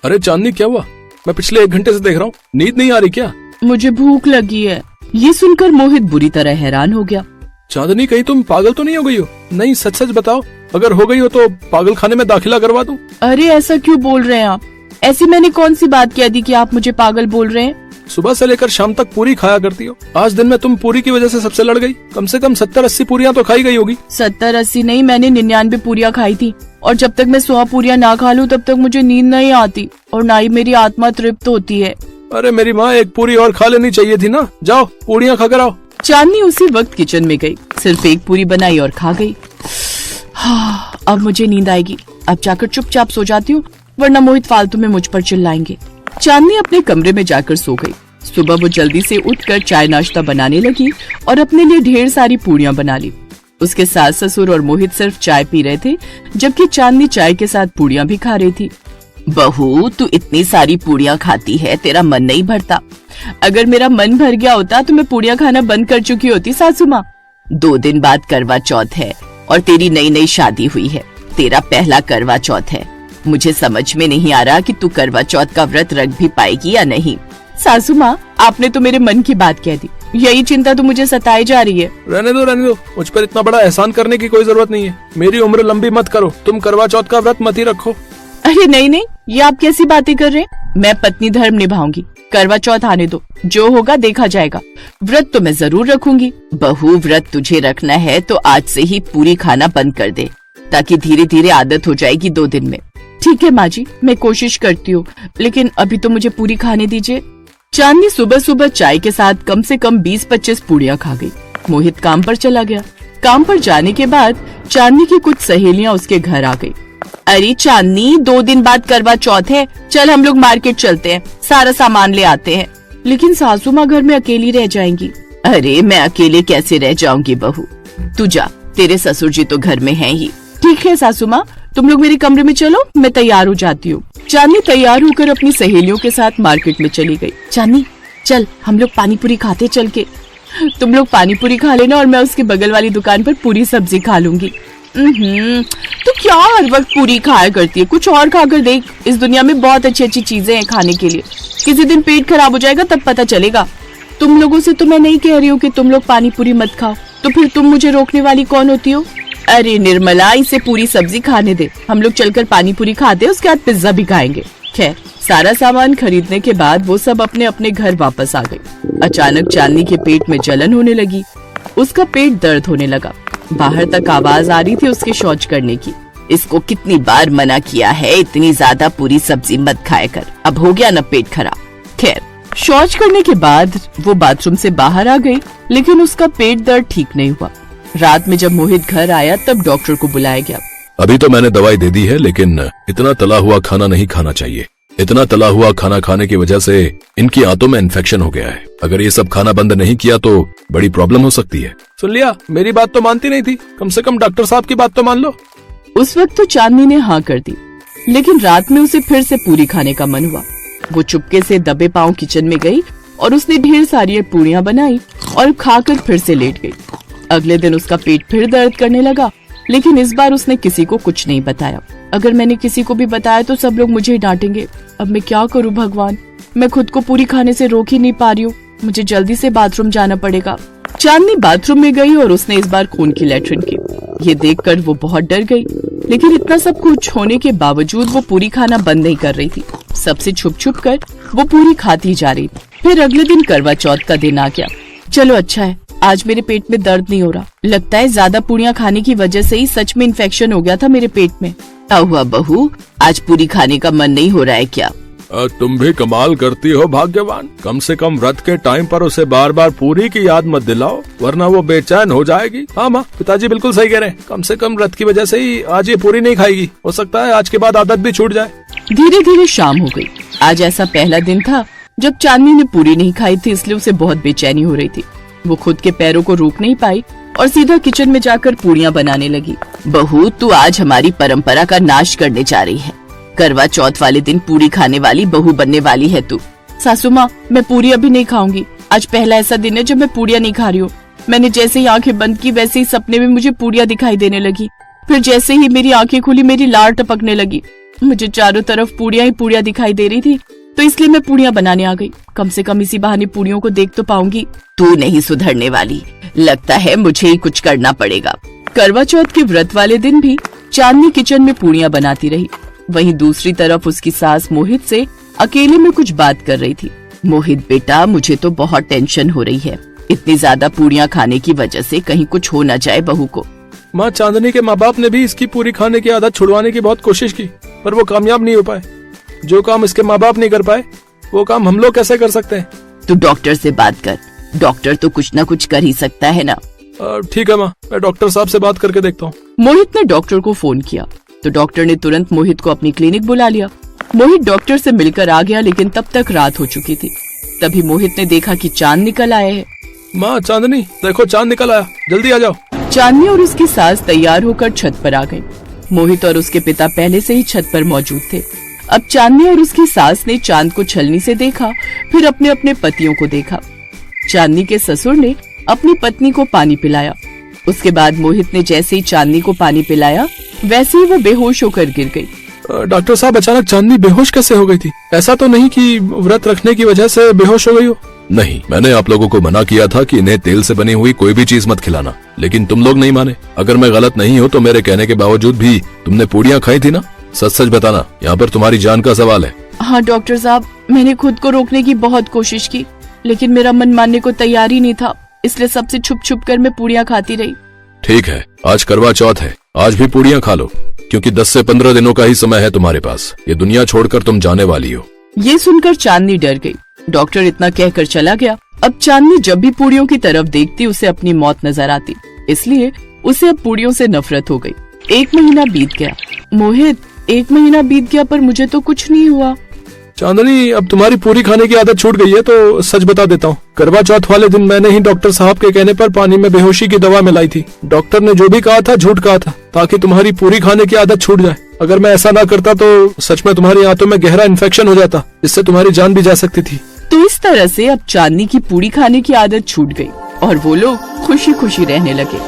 अरे चांदनी क्या हुआ? मैं पिछले 1 घंटे से देख रहा हूँ, नींद नहीं आ रही क्या? मुझे भूख लगी है। ये सुनकर मोहित बुरी तरह हैरान हो गया। चांदनी कहीं तुम पागल तो नहीं हो गई हो? नहीं, सच सच बताओ, अगर हो गई हो तो पागल खाने में दाखिला करवा दूं। अरे ऐसा क्यों बोल रहे हैं आप? ऐसी मैंने कौन सी बात कह दी कि आप मुझे पागल बोल रहे हैं? सुबह से लेकर शाम तक पूरी खाया करती हो, आज दिन में तुम पूरी की वजह से सबसे लड़ गई। कम से कम 70-80 पूरियां तो खाई गई होगी। 70-80 नहीं, मैंने 99 पूरियां खाई थी। और जब तक मैं 100 पूरियां ना खा लूं तब तक मुझे नींद नहीं आती और ना ही मेरी आत्मा तृप्त होती है। अरे मेरी माँ, 1 पूरी और खा लेनी चाहिए थी ना। जाओ पूरियां खाकर आओ। चांदनी उसी वक्त किचन में गई, सिर्फ 1 पूरी बनाई और खा गई। अब मुझे नींद आएगी, अब जाकर चुपचाप सो जाती हूँ, वरना मोहित फालतू में मुझ पर चिल्लाएंगे। चांदनी अपने कमरे में जाकर सो गई। सुबह वो जल्दी से उठकर चाय नाश्ता बनाने लगी और अपने लिए ढेर सारी पूरियां बना ली। उसके सास ससुर और मोहित सिर्फ चाय पी रहे थे, जबकि चांदनी चाय के साथ पूरियां भी खा रही थी। बहू, तू इतनी सारी पूरियां खाती है, तेरा मन नहीं भरता? अगर मेरा मन भर गया होता तो मैं पूरियां खाना बंद कर चुकी होती सासू माँ। 2 दिन बाद करवा चौथ है और तेरी नई शादी हुई है। तेरा पहला करवा चौथ है। मुझे समझ में नहीं आ रहा कि तू करवा चौथ का व्रत रख भी पाएगी या नहीं। सासू माँ, आपने तो मेरे मन की बात कह दी। यही चिंता तो मुझे सताई जा रही है। रहने दो, मुझ पर इतना बड़ा एहसान करने की कोई जरूरत नहीं है। मेरी उम्र लंबी मत करो, तुम करवा चौथ का व्रत मत ही रखो। अरे नहीं, ये आप कैसी बातें कर रहे हैं? मैं पत्नी धर्म निभाऊंगी। करवा चौथ आने दो, जो होगा देखा जाएगा। व्रत तो मैं जरूर रखूंगी। बहू, व्रत तुझे रखना है तो आज से ही पूरी खाना बंद कर दे, ताकि धीरे धीरे आदत हो जाएगी 2 दिन में। ठीक है माँ जी, मैं कोशिश करती हूँ, लेकिन अभी तो मुझे पूरी खाने दीजिए। चांदनी सुबह सुबह चाय के साथ कम से कम 20-25 पूरियां खा गई। मोहित काम पर चला गया। काम पर जाने के बाद चांदनी की कुछ सहेलियां उसके घर आ गई। अरे चांदनी, 2 दिन बाद करवा चौथ है, चल हम लोग मार्केट चलते हैं, सारा सामान ले आते हैं। लेकिन सासू माँ घर में अकेली रह जाएंगी। अरे मैं अकेले कैसे रह जाऊंगी बहू, तू जा, तेरे ससुर जी तो घर में हैं ही। ठीक है सासू माँ, तुम लोग मेरे कमरे में चलो, मैं तैयार हो जाती हूँ। चांदनी तैयार होकर अपनी सहेलियों के साथ मार्केट में चली गई। चांदनी चल, हम लोग पानी पूरी खाते चल के। तुम लोग पानी पूरी खा लेना और मैं उसके बगल वाली दुकान पर पूरी सब्जी खा लूंगी। तो क्या हर वक्त पूरी खाया करती है? कुछ और खाकर देख, इस दुनिया में बहुत अच्छी अच्छी चीजें हैं खाने के लिए। किसी दिन पेट खराब हो जाएगा तब पता चलेगा। तुम लोगों से तो मैं नहीं कह रही हूँ कि तुम लोग पानी पूरी मत खाओ, तो फिर तुम मुझे रोकने वाली कौन होती हो? अरे निर्मला, इसे पूरी सब्जी खाने दे, हम लोग चलकर पानी पूरी खाते हैं, उसके बाद पिज्जा भी खाएंगे। खैर, सारा सामान खरीदने के बाद वो सब अपने अपने घर वापस आ गए। अचानक चांदनी के पेट में जलन होने लगी। उसका पेट दर्द होने लगा। बाहर तक आवाज आ रही थी उसके शौच करने की। इसको कितनी बार मना किया है, इतनी ज्यादा पूरी सब्जी मत खाया कर, अब हो गया ना पेट खराब। खैर, शौच करने के बाद वो बाथरूम से बाहर आ गई, लेकिन उसका पेट दर्द ठीक नहीं हुआ। रात में जब मोहित घर आया तब डॉक्टर को बुलाया गया। अभी तो मैंने दवाई दे दी है, लेकिन इतना तला हुआ खाना नहीं खाना चाहिए। इतना तला हुआ खाना खाने की वजह से इनकी आंतों में इन्फेक्शन हो गया है। अगर ये सब खाना बंद नहीं किया तो बड़ी प्रॉब्लम हो सकती है। सुन लिया, मेरी बात तो मानती नहीं थी, कम से कम डॉक्टर साहब की बात तो मान लो। उस वक्त तो चांदनी ने हाँ कर दी, लेकिन रात में उसे फिर से पूरी खाने का मन हुआ। वो चुपके से दबे पांव किचन में गई और उसने ढेर सारी पूरियां बनाई और खाकर फिर से लेट गई। अगले दिन उसका पेट फिर दर्द करने लगा, लेकिन इस बार उसने किसी को कुछ नहीं बताया। अगर मैंने किसी को भी बताया तो सब लोग मुझे ही डांटेंगे। अब मैं क्या करूं भगवान, मैं खुद को पूरी खाने से रोक ही नहीं पा रही हूँ। मुझे जल्दी से बाथरूम जाना पड़ेगा। चांदनी बाथरूम में गई और उसने इस बार खून की लैट्रिन की। ये देखकर वो बहुत डर गई, लेकिन इतना सब कुछ होने के बावजूद वो पूरी खाना बंद नहीं कर रही थी। सबसे छुप छुप कर वो पूरी खाती जा रही थी। फिर अगले दिन करवा चौथ का दिन आ गया। चलो अच्छा है, आज मेरे पेट में दर्द नहीं हो रहा। लगता है ज्यादा पूरियां खाने की वजह से ही सच में इन्फेक्शन हो गया था मेरे पेट में। क्या हुआ बहू, आज पूरी खाने का मन नहीं हो रहा है क्या? तुम भी कमाल करती हो भाग्यवान। कम से कम व्रत के टाइम पर उसे बार बार पूरी की याद मत दिलाओ, वरना वो बेचैन हो जाएगी। हाँ माँ, पिताजी बिल्कुल सही कह रहे हैं। कम से कम व्रत की वजह से ही आज ये पूरी नहीं खाएगी। हो सकता है आज के बाद आदत भी छूट जाए। धीरे धीरे शाम हो गई। आज ऐसा पहला दिन था जब चांदनी ने पूरी नहीं खाई थी, इसलिए उसे बहुत बेचैनी हो रही थी। वो खुद के पैरों को रोक नहीं पाई और सीधा किचन में जाकर पूरियां बनाने लगी। बहू, तू आज हमारी परंपरा का नाश करने जा रही है। करवा चौथ वाले दिन पूरी खाने वाली बहू बनने वाली है तू। सासू माँ, मैं पूरी अभी नहीं खाऊंगी। आज पहला ऐसा दिन है जब मैं पूरियां नहीं खा रही हूँ। मैंने जैसे ही आंखें बंद की वैसे ही सपने में मुझे पूरियां दिखाई देने लगी। फिर जैसे ही मेरी आंखें खुली मेरी लार टपकने लगी। मुझे चारों तरफ पूड़ियां ही पूड़ियां दिखाई दे रही थी, तो इसलिए मैं पूड़ियां बनाने आ गई। कम से कम इसी बहाने पूड़ियों को देख तो पाऊंगी। तू नहीं सुधरने वाली, लगता है मुझे ही कुछ करना पड़ेगा। करवा चौथ के व्रत वाले दिन भी चांदनी किचन में पूड़ियां बनाती रही। वहीं दूसरी तरफ उसकी सास मोहित से अकेले में कुछ बात कर रही थी। मोहित बेटा, मुझे तो बहुत टेंशन हो रही है। इतनी ज्यादा पूड़ियां खाने की वजह से कहीं कुछ हो न जाए बहू को। माँ, चांदनी के माँ बाप ने भी इसकी पूरी खाने की आदत छुड़वाने की बहुत कोशिश की, पर वो कामयाब नहीं हो पाए। जो काम इसके माँ बाप नहीं कर पाए, वो काम हम लोग कैसे कर सकते हैं? तू डॉक्टर से बात कर, डॉक्टर तो कुछ न कुछ कर ही सकता है ना। ठीक है माँ, मैं डॉक्टर साहब से बात करके देखता हूँ। मोहित ने डॉक्टर को फोन किया तो डॉक्टर ने तुरंत मोहित को अपनी क्लिनिक बुला लिया। मोहित डॉक्टर से मिलकर आ गया, लेकिन तब तक रात हो चुकी थी। तभी मोहित ने देखा कि चांद निकल आए हैं। माँ, चांदनी देखो, चांद निकल आया, जल्दी आ जाओ। चांदनी और उसकी सास तैयार होकर छत पर आ गई। मोहित और उसके पिता पहले से ही छत पर मौजूद थे। अब चांदनी और उसकी सास ने चांद को छलनी से देखा, फिर अपने अपने पतियों को देखा। चांदनी के ससुर ने अपनी पत्नी को पानी पिलाया। उसके बाद मोहित ने जैसे ही चांदनी को पानी पिलाया, वैसे ही वो बेहोश होकर गिर गई। डॉक्टर साहब, अचानक चांदनी बेहोश कैसे हो गई थी? ऐसा तो नहीं कि व्रत रखने की वजह से बेहोश हो गई हो? नहीं, मैंने आप लोगों को मना किया था कि इन्हें तेल से बनी हुई कोई भी चीज मत खिलाना, लेकिन तुम लोग नहीं माने। अगर मैं गलत नहीं हूँ तो मेरे कहने के बावजूद भी तुमने पूड़ियाँ खाई थी ना? सच सच बताना, यहाँ पर तुम्हारी जान का सवाल है। हाँ डॉक्टर साहब, मैंने खुद को रोकने की बहुत कोशिश की, लेकिन मेरा मन मानने को तैयार ही नहीं था, इसलिए सबसे छुप छुप कर मैं पूड़ियाँ खाती रही। ठीक है, आज करवा चौथ है, आज भी पूड़ियाँ खा लो, क्योंकि 10 से 15 दिनों का ही समय है तुम्हारे पास। ये दुनिया छोड़कर तुम जाने वाली हो। ये सुनकर चांदनी डर गई। डॉक्टर इतना कहकर चला गया। अब चांदनी जब भी पूड़ियों की तरफ देखती, उसे अपनी मौत नजर आती, इसलिए उसे अब पूड़ियों से नफरत हो गई। 1 महीना बीत गया। मोहित, 1 महीना बीत गया पर मुझे तो कुछ नहीं हुआ। चांदनी, अब तुम्हारी पूरी खाने की आदत छूट गई है तो सच बता देता हूँ। करवा चौथ वाले दिन मैंने ही डॉक्टर साहब के कहने पर पानी में बेहोशी की दवा मिलाई थी। डॉक्टर ने जो भी कहा था झूठ कहा था, ताकि तुम्हारी पूरी खाने की आदत छूट जाए। अगर मैं ऐसा ना करता तो सच में तुम्हारी आंतों में गहरा इन्फेक्शन हो जाता, जिससे तुम्हारी जान भी जा सकती थी। तो इस तरह से अब चांदनी की पूरी खाने की आदत छूट गई और वो लोग खुशी खुशी रहने लगे।